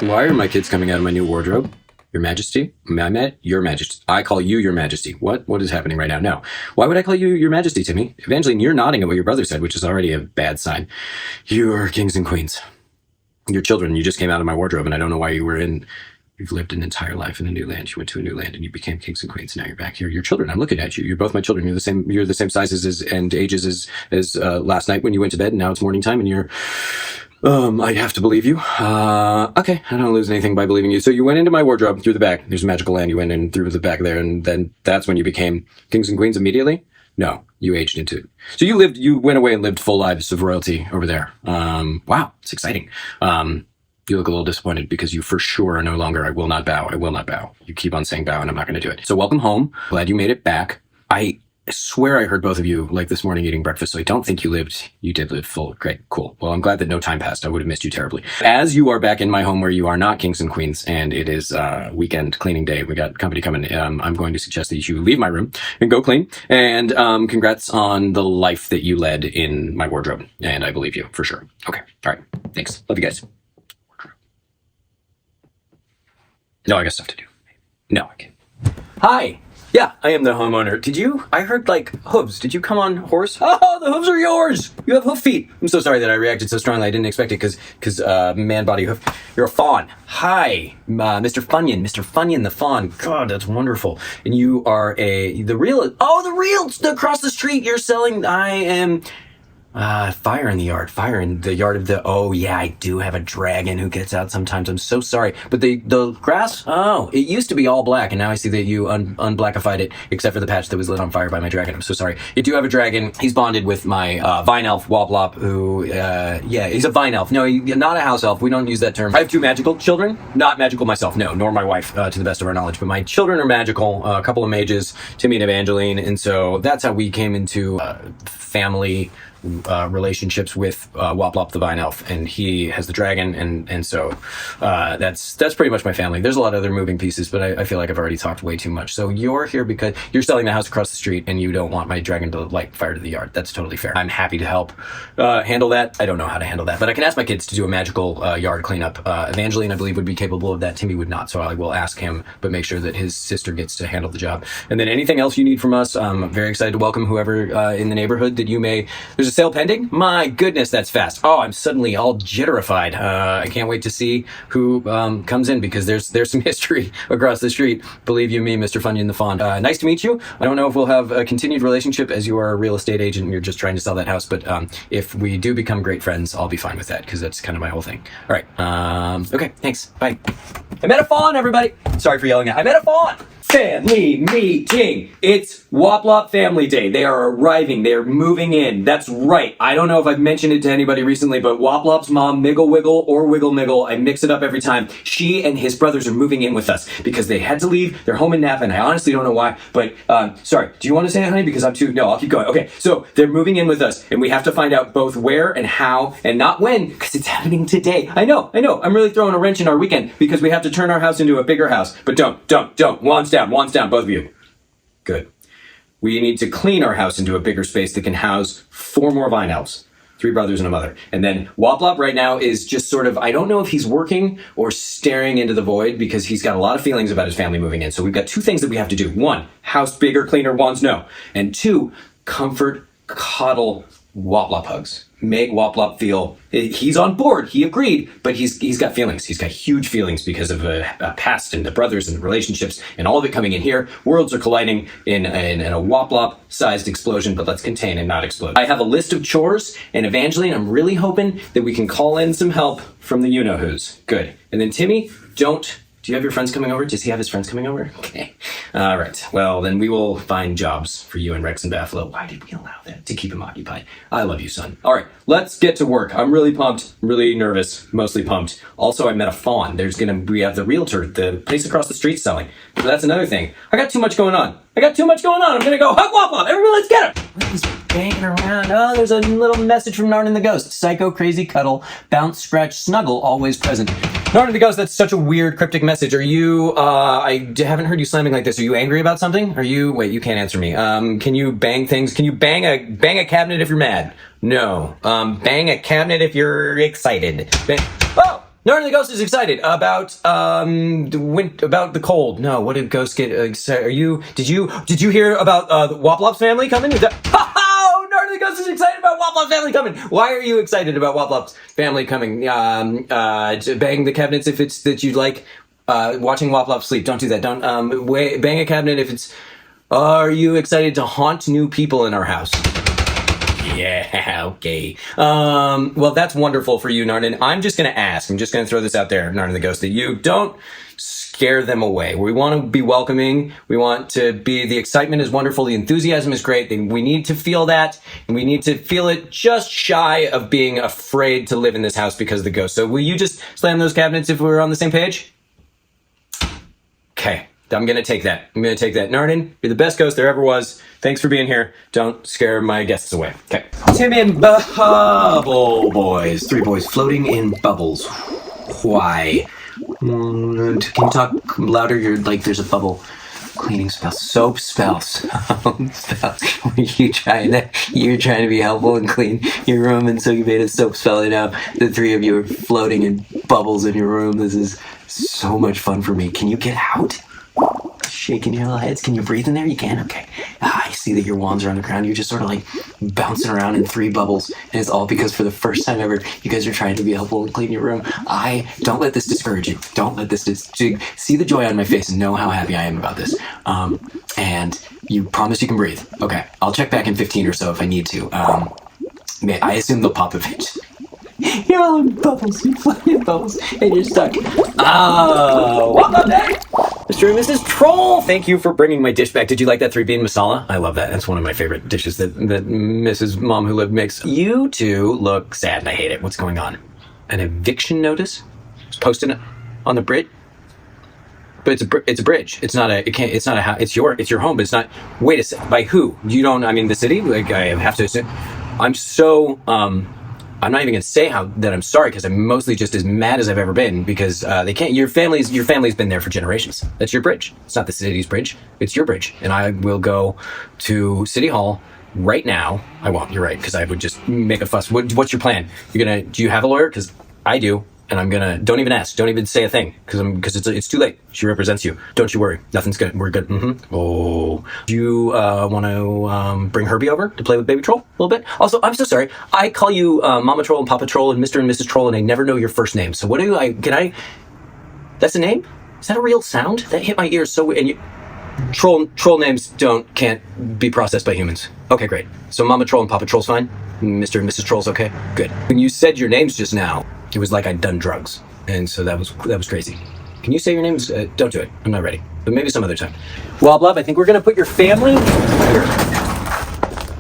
Why are my kids coming out of my new wardrobe? Your Majesty? Your Majesty. I call you Your Majesty. What is happening right now? No. Why would I call you Your Majesty, Timmy? Evangeline, you're nodding at what your brother said, which is already a bad sign. You're kings and queens. Your children, you just came out of my wardrobe, and I don't know why you've lived an entire life in a new land. You went to a new land and you became kings and queens. Now you're back here. Your children, I'm looking at you. You're both my children. You're the same sizes and ages as last night when you went to bed, and now it's morning time and you're I have to believe you. Okay, I don't lose anything by believing you. So you went into my wardrobe through the back. There's a magical land. You went in through the back there, and then that's when you became kings and queens immediately? No, you aged into it. So you went away and lived full lives of royalty over there. Wow, it's exciting. You look a little disappointed because you for sure are no longer, I will not bow. You keep on saying bow and I'm not going to do it. So welcome home. Glad you made it back. I swear I heard both of you like this morning eating breakfast, so I don't think you did live full. Great, cool. Well, I'm glad that no time passed. I would have missed you terribly. As you are back in my home where you are not kings and queens, and it is weekend cleaning day, we got company coming. I'm going to suggest that you leave my room and go clean. And congrats on the life that you led in my wardrobe. And I believe you, for sure. Okay, all right. Thanks. Love you guys. No, I got stuff to do. No, I can't. Hi. Yeah, I am the homeowner. I heard like hooves. Did you come on horse? Oh, the hooves are yours. You have hoof feet. I'm so sorry that I reacted so strongly. I didn't expect it because man body hoof. You're a fawn. Hi, Mr. Funyun. Mr. Funyun the fawn. God, that's wonderful. And you are the real across the street. You're selling. I am. Fire in the yard of the, oh yeah, I do have a dragon who gets out sometimes. I'm so sorry. But the grass, oh, it used to be all black, and now I see that you unblackified it, except for the patch that was lit on fire by my dragon. I'm so sorry. You do have a dragon. He's bonded with my vine elf, Woblop, who, yeah, he's a vine elf. No, not a house elf. We don't use that term. I have two magical children. Not magical myself, no, nor my wife, to the best of our knowledge. But my children are magical, a couple of mages, Timmy and Evangeline, and so that's how we came into family relationships with Woblop the Vine Elf, and he has the dragon, and so that's pretty much my family. There's a lot of other moving pieces, but I feel like I've already talked way too much. So you're here because you're selling the house across the street, and you don't want my dragon to light fire to the yard. That's totally fair. I'm happy to help handle that. I don't know how to handle that, but I can ask my kids to do a magical yard cleanup. Evangeline, I believe, would be capable of that. Timmy would not, so I will ask him, but make sure that his sister gets to handle the job. And then anything else you need from us, I'm very excited to welcome whoever in the neighborhood that you may. There's a sale pending? My goodness, that's fast. Oh, I'm suddenly all jitterified. I can't wait to see who comes in because there's some history across the street. Believe you me, Mr. Funyun the Fawn. Nice to meet you. I don't know if we'll have a continued relationship as you are a real estate agent and you're just trying to sell that house, but if we do become great friends, I'll be fine with that because that's kind of my whole thing. All right. Okay, thanks. Bye. I met a fawn, everybody. Sorry for yelling at. I met a fawn. Family meeting. It's Woblop Family Day. They are arriving. They are moving in. That's right. I don't know if I've mentioned it to anybody recently, but Woblop's mom, Miggle Wiggle or Wiggle Miggle, I mix it up every time. She and his brothers are moving in with us because they had to leave. They're home in Napa, and I honestly don't know why. But sorry. Do you want to say it, honey? Because I'm too. No, I'll keep going. Okay. So they're moving in with us, and we have to find out both where and how, and not when, because it's happening today. I know. I'm really throwing a wrench in our weekend because we have to turn our house into a bigger house. But don't. Wands down, both of you. Good. We need to clean our house into a bigger space that can house 4 more vine elves. 3 brothers and a mother. And then Woblop right now is just sort of, I don't know if he's working or staring into the void because he's got a lot of feelings about his family moving in. So we've got 2 things that we have to do. 1, house bigger, cleaner, Wands no. And 2, comfort, coddle, Woblop hugs. Make Woblop feel he's on board. He agreed, but he's got feelings. He's got huge feelings because of a past and the brothers and the relationships and all of it coming in here. Worlds are colliding in a Woblop-sized explosion, but let's contain and not explode. I have a list of chores, and Evangeline, I'm really hoping that we can call in some help from the you-know-who's. Good. And then Timmy, do you have your friends coming over? Does he have his friends coming over? Okay. All right. Well, then we will find jobs for you and Rex and Buffalo. Why did we allow that? To keep him occupied. I love you, son. All right. Let's get to work. I'm really pumped, really nervous, mostly pumped. Also, I met a fawn. We have the realtor, the place across the street selling. So that's another thing. I got too much going on. I'm going to go hug Woblop. Everybody, let's get him. What is banging around? Oh, there's a little message from Narnia the Ghost. Psycho, crazy, cuddle, bounce, scratch, snuggle, always present. Narnia the Ghost, that's such a weird cryptic message. Are you, I haven't heard you slamming like this. Are you angry about something? Wait, you can't answer me. Can you bang things? Can you bang a cabinet if you're mad? No. Bang a cabinet if you're excited. Narnia the ghost is excited about about the cold. No, what did ghosts get excited? Did you hear about the Woplop's family coming? Is that oh, Narnia the ghost is excited about Woplop's family coming. Why are you excited about Woplop's family coming? To bang the cabinets if it's that you like watching Woplop sleep. Don't do that. Don't bang a cabinet if it's. Are you excited to haunt new people in our house? Yeah, okay. Well, that's wonderful for you, Narnia. I'm just going to throw this out there, Narnia the Ghost, that you don't scare them away. We want to be welcoming. We want to be, the excitement is wonderful. The enthusiasm is great. We need to feel that, and we need to feel it just shy of being afraid to live in this house because of the ghost. So will you just slam those cabinets if we're on the same page? Okay. I'm going to take that. Narnia, you're the best ghost there ever was. Thanks for being here. Don't scare my guests away. Okay. Timmy and Bubble Boys. 3 boys floating in bubbles. Why? Can you talk louder? You're like, there's a bubble. Cleaning spells. Soap spells. You're trying to be helpful and clean your room, and so you made a soap spell, and now the 3 of you are floating in bubbles in your room. This is so much fun for me. Can you get out? Shaking your little heads. Can you breathe in there? You can? Okay. I see that your wands are on the ground. You're just sort of like bouncing around in 3 bubbles. And it's all because for the first time ever, you guys are trying to be helpful and clean your room. Don't let this discourage you. Don't let this see the joy on my face and know how happy I am about this. And you promise you can breathe. Okay. I'll check back in 15 or so if I need to. I assume they'll pop eventually. You're all in bubbles. You're floating in bubbles. And you're stuck. Oh, welcome back, Mr. and Mrs. Troll. Thank you for bringing my dish back. Did you like that 3-bean masala? I love that. That's one of my favorite dishes that Mrs. Mom Who Lived makes. You two look sad and I hate it. What's going on? An eviction notice? It's posted on the bridge? But it's a bridge. It's not a house. It's your home, but it's not. Wait a sec. By who? You don't, I mean, the city? Like, I have to assume. I'm not even going to say that I'm sorry, because I'm mostly just as mad as I've ever been, because they can't. Your family's been there for generations. That's your bridge. It's not the city's bridge. It's your bridge. And I will go to City Hall right now. I won't. You're right, because I would just make a fuss. What's your plan? Do you have a lawyer? Because I do. And I'm gonna, don't even ask, don't even say a thing, because it's too late. She represents you. Don't you worry. Nothing's good. We're good. Mm-hmm. Oh, do you want to bring Herbie over to play with Baby Troll a little bit? Also, I'm so sorry. I call you Mama Troll and Papa Troll and Mr. and Mrs. Troll, and I never know your first name. So what do that's a name? Is that a real sound? That hit my ears so weird. And troll names can't be processed by humans. Okay, great. So Mama Troll and Papa Troll's fine? Mr. and Mrs. Troll's okay? Good. When you said your names just now, it was like I'd done drugs, and so that was crazy. Can you say your names? Don't do it. I'm not ready. But maybe some other time. Woblop, I think we're gonna put your family here.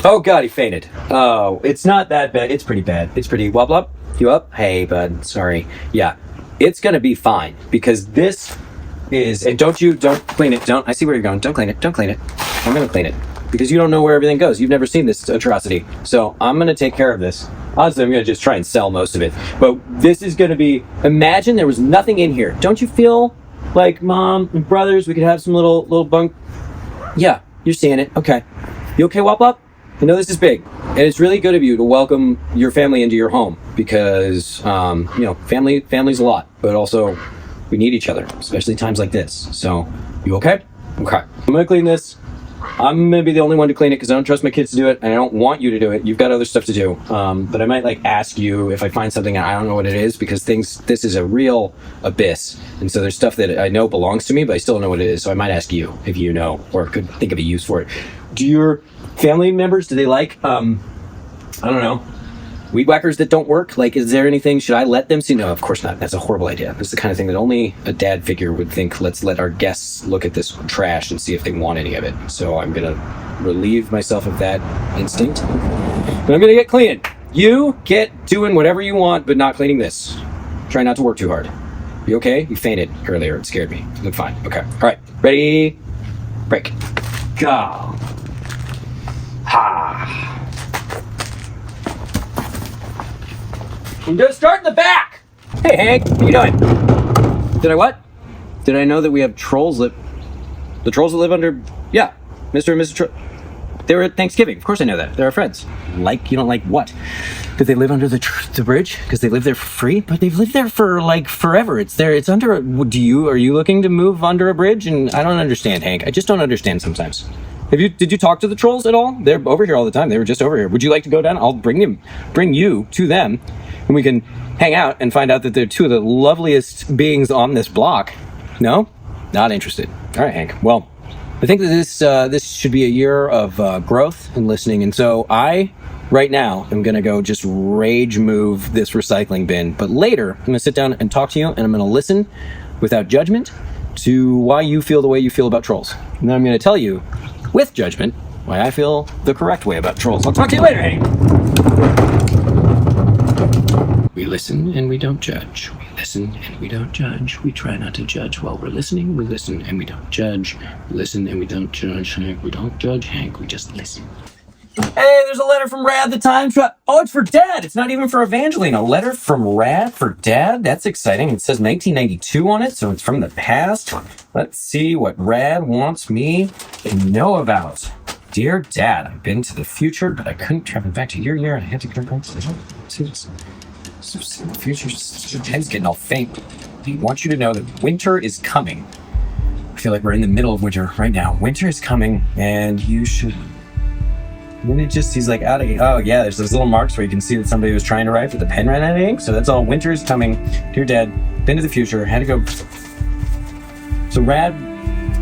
Oh God, he fainted. Oh, it's not that bad. It's pretty bad. It's pretty. Woblop, you up? Hey, bud. Sorry. Yeah, it's gonna be fine, because this is. And don't clean it. I see where you're going. Don't clean it. I'm gonna clean it, because you don't know where everything goes. You've never seen this atrocity. So I'm going to take care of this. Honestly, I'm going to just try and sell most of it. But this is going to be, imagine there was nothing in here. Don't you feel like Mom and brothers, we could have some little bunk? Yeah, you're seeing it. Okay. You okay, Woplop? I know this is big. And it's really good of you to welcome your family into your home, because, family's a lot. But also, we need each other, especially times like this. So, you okay? Okay. I'm going to clean this. I'm going to be the only one to clean it, because I don't trust my kids to do it, and I don't want you to do it. You've got other stuff to do. But I might ask you if I find something and I don't know what it is, because this is a real abyss. And so there's stuff that I know belongs to me, but I still don't know what it is. So I might ask you if you know, or could think of a use for it. Do your family members, do they I don't know, weed whackers that don't work? Is there anything, should I let them see? No, of course not. That's a horrible idea. That's the kind of thing that only a dad figure would think, let's let our guests look at this trash and see if they want any of it. So I'm going to relieve myself of that instinct. But I'm going to get cleaning. You get doing whatever you want, but not cleaning this. Try not to work too hard. You okay? You fainted earlier. It scared me. You look fine. Okay. All right. Ready? Break. Go. Ha. I'm gonna start in the back. Hey, Hank, what are you doing? Did I what? Did I know that we have trolls the trolls that live under? Yeah, Mr. and Mrs. Troll. They were at Thanksgiving. Of course I know that. They're our friends. Like, you don't like what? Did they live under the bridge? Because they live there for free? But they've lived there for, like, forever. It's there. It's under... Are you looking to move under a bridge? And I don't understand, Hank. I just don't understand sometimes. Did you talk to the trolls at all? They're over here all the time. They were just over here. Would you like to go down? I'll bring you to them, and we can hang out and find out that they're two of the loveliest beings on this block. No? Not interested. All right, Hank. Well, I think that this should be a year of growth and listening, and so right now, I'm going to go just rage move this recycling bin. But later, I'm going to sit down and talk to you, and I'm going to listen without judgment to why you feel the way you feel about trolls. And then I'm going to tell you, with judgment, why I feel the correct way about trolls. I'll talk to you later, Hank. We listen and we don't judge. We listen and we don't judge. We try not to judge while we're listening. We listen and we don't judge. We listen and we don't judge, Hank. We don't judge, Hank. We just listen. Hey, there's a letter from Rad the Time Trap. Oh, it's for Dad. It's not even for Evangeline. A letter from Rad for Dad? That's exciting. It says 1992 on it, so it's from the past. Let's see what Rad wants me to know about. Dear Dad, I've been to the future, but I couldn't travel back to your year. I had to go back to the future. Dad's getting all faint. I want you to know that winter is coming. I feel like we're in the middle of winter right now. Winter is coming, and you should... And then he's like out of, oh yeah, there's those little marks where you can see that somebody was trying to write, but the pen ran out of ink. So that's all. Winter is coming. Dear Dad, been to the future, had to go. So Rad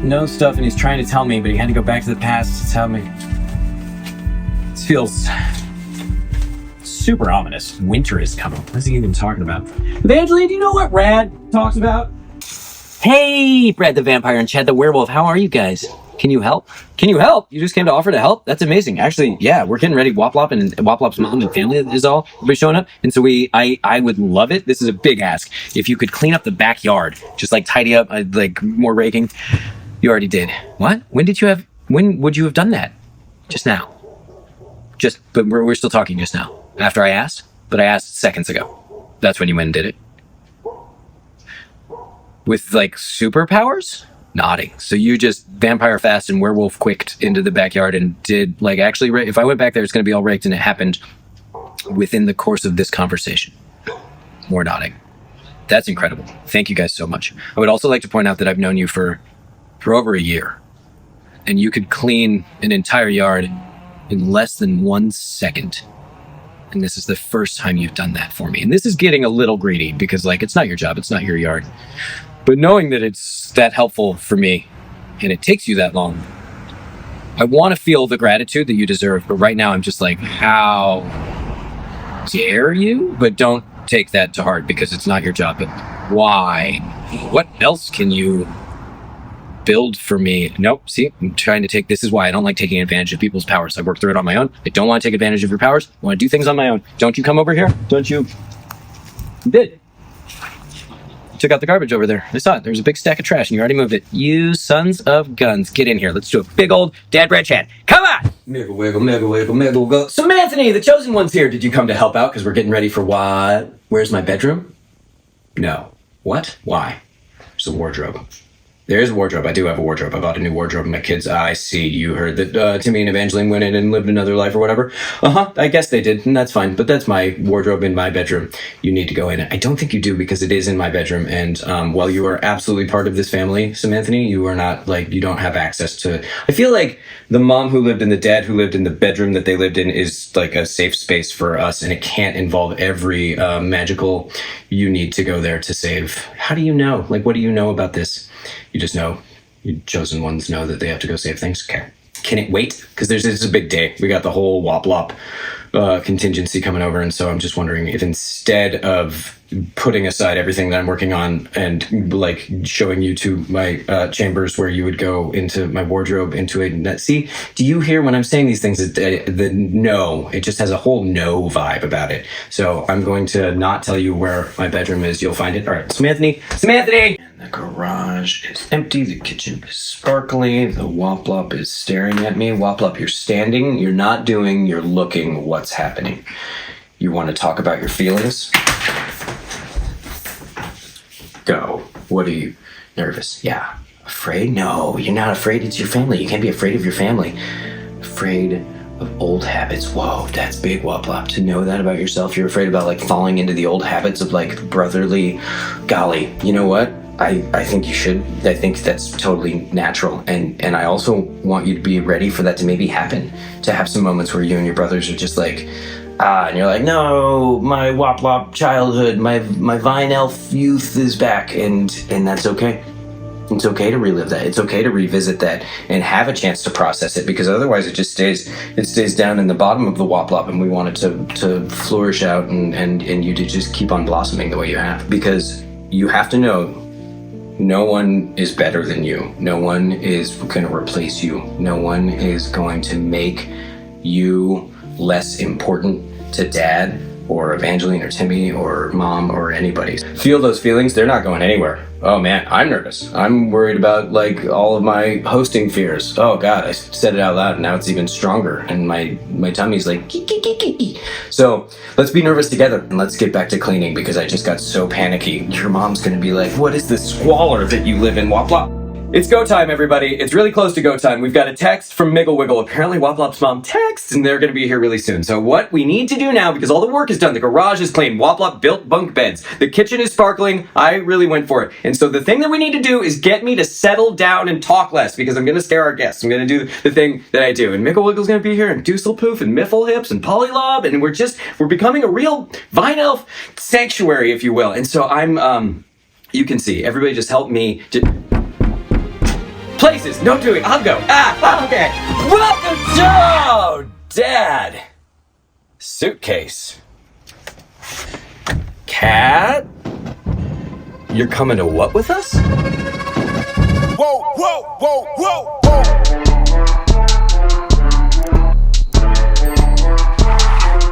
knows stuff and he's trying to tell me, but he had to go back to the past to tell me. This feels super ominous. Winter is coming. What is he even talking about? Evangeline, do you know what Rad talks about? Hey, Brad the Vampire and Chad the Werewolf. How are you guys? Can you help? You just came to offer to help? That's amazing. Actually, yeah, we're getting ready. Woplop and Woplop's mom and family is all be showing up. And so I would love it. This is a big ask. If you could clean up the backyard, just like tidy up, like more raking. You already did. What? When would you have done that? Just now. But we're still talking just now. After I asked? But I asked seconds ago. That's when you went and did it. With like superpowers? Nodding. So you just vampire fast and werewolf quicked into the backyard and did like actually, if I went back there, it's going to be all raked, and it happened within the course of this conversation. More nodding. That's incredible. Thank you guys so much. I would also like to point out that I've known you for over a year, and you could clean an entire yard in less than 1 second. And this is the first time you've done that for me. And this is getting a little greedy because like, it's not your job. It's not your yard. But knowing that it's that helpful for me and it takes you that long, I want to feel the gratitude that you deserve. But right now I'm just like, how dare you? But don't take that to heart because it's not your job. But why? What else can you build for me? Nope. See, I'm trying to this is why I don't like taking advantage of people's powers. I work through it on my own. I don't want to take advantage of your powers. I want to do things on my own. Don't you come over here? Don't you? You did. Took out the garbage over there. I saw it. There's a big stack of trash and you already moved it. You sons of guns. Get in here. Let's do a big old Dad Brad chat. Come on! Miggle wiggle, miggle wiggle, miggle go. Samantha, the chosen one's here. Did you come to help out? Because we're getting ready for what? Where's my bedroom? No. What? Why? There's a wardrobe. There is a wardrobe. I do have a wardrobe. I bought a new wardrobe in my kids' I see. You heard that Timmy and Evangeline went in and lived another life or whatever. I guess they did, and that's fine. But that's my wardrobe in my bedroom. You need to go in it. I don't think you do because it is in my bedroom. And while you are absolutely part of this family, Samantha, you are not you don't have access to. I feel like the mom who lived and the dad who lived in the bedroom that they lived in is like a safe space for us, and it can't involve every magical. You need to go there to save. How do you know? What do you know about this? You just know, you chosen ones know that they have to go save things. Okay. Can it wait? Because this is a big day. We got the whole Woplop contingency coming over. And so I'm just wondering if instead of putting aside everything that I'm working on and showing you to my chambers where you would go into my wardrobe, into a net. See, do you hear when I'm saying these things, the no, it just has a whole no vibe about it. So I'm going to not tell you where my bedroom is. You'll find it. All right, Samantha! The garage is empty. The kitchen is sparkly. The Woplop is staring at me. Woplop, you're standing. You're not doing. You're looking. What's happening? You want to talk about your feelings? Go. What are you? Nervous? Yeah. Afraid? No, you're not afraid. It's your family. You can't be afraid of your family. afraid of old habits. Whoa, that's big, Woplop. To know that about yourself, you're afraid about like falling into the old habits of like brotherly. Golly, you know what? I think you should. I think that's totally natural. And I also want you to be ready for that to maybe happen. To have some moments where you and your brothers are just like, and you're like, no, my Woplop childhood, my Vine Elf youth is back, and that's okay. It's okay to relive that. It's okay to revisit that and have a chance to process it, because otherwise it just stays down in the bottom of the Woplop, and we want it to flourish out and you to just keep on blossoming the way you have. Because you have to know, no one is better than you. No one is going to replace you. No one is going to make you less important to Dad or Evangeline or Timmy or Mom or anybody. Feel those feelings. They're not going anywhere. Oh man, I'm nervous. I'm worried about like all of my hosting fears. Oh God, I said it out loud and now it's even stronger and my tummy's like So let's be nervous together and let's get back to cleaning, because I just got so panicky. Your mom's gonna be like, what is this squalor that you live in, Woplop? It's go time, everybody. It's really close to go time. We've got a text from Miggle Wiggle. Apparently Woplop's mom texts, and they're going to be here really soon. So what we need to do now, because all the work is done, the garage is clean, Woplop built bunk beds, the kitchen is sparkling, I really went for it. And so the thing that we need to do is get me to settle down and talk less, because I'm going to scare our guests. I'm going to do the thing that I do. And Miggle Wiggle's going to be here, and Dooselpoof, and Mifflehips, and Polylob, and we're becoming a real Vine Elf sanctuary, if you will. And so you can see, everybody just help me places, don't do it, I'll go. Okay. Welcome to Dad. Suitcase. Cat? You're coming to what with us? Whoa, whoa, whoa, whoa, whoa.